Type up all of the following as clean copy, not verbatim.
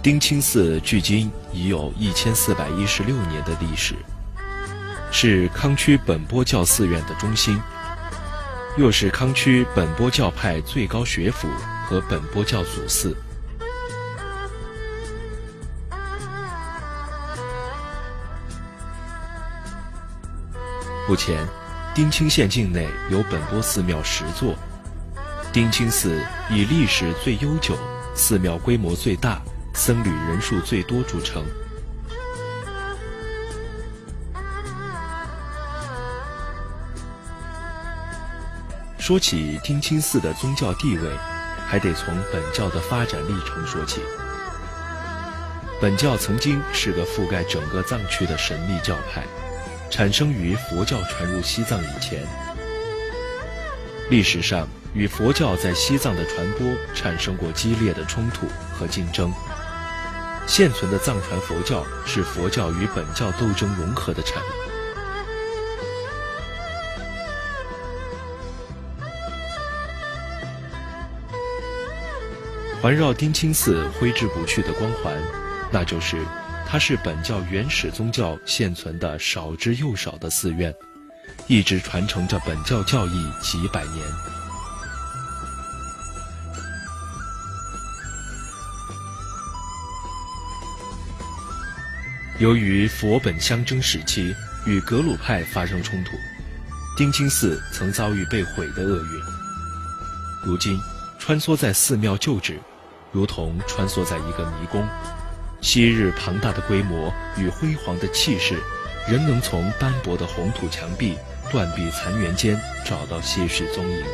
丁清寺距今已有1416年的历史，是康区本钵教寺院的中心，又是康区本钵教派最高学府和本钵教祖寺。目前，丁清县境内有本钵寺庙10座，丁清寺以历史最悠久、寺庙规模最大、僧侣人数最多著称。说起丁清寺的宗教地位，还得从本教的发展历程说起。本教曾经是个覆盖整个藏区的神秘教派，产生于佛教传入西藏以前。历史上与佛教在西藏的传播产生过激烈的冲突和竞争。现存的藏传佛教是佛教与本教斗争融合的产物。环绕丁清寺挥之不去的光环，那就是它是本教原始宗教现存的少之又少的寺院，一直传承着本教教义几百年。由于佛本相争时期与格鲁派发生冲突，丁清寺曾遭遇被毁的厄运。如今穿梭在寺庙旧址，如同穿梭在一个迷宫，昔日庞大的规模与辉煌的气势，仍能从斑驳的红土墙壁、断壁残垣间找到些许踪影。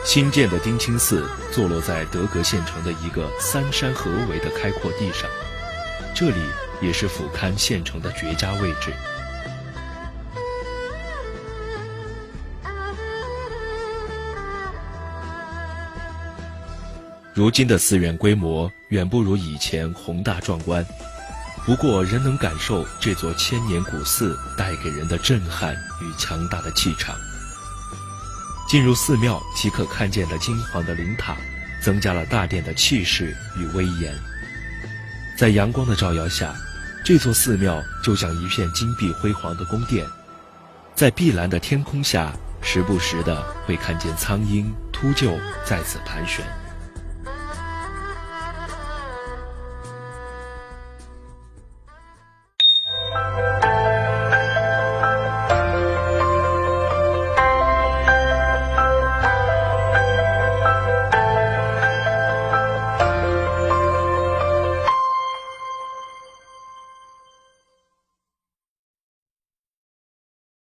新建的丁清寺坐落在德格县城的一个3山合围的开阔地上，这里也是俯瞰县城的绝佳位置。如今的寺院规模远不如以前宏大壮观，不过仍能感受这座千年古寺带给人的震撼与强大的气场。进入寺庙即可看见的金黄的灵塔，增加了大殿的气势与威严。在阳光的照耀下，这座寺庙就像一片金碧辉煌的宫殿。在碧蓝的天空下，时不时的会看见苍鹰、秃鹫在此盘旋。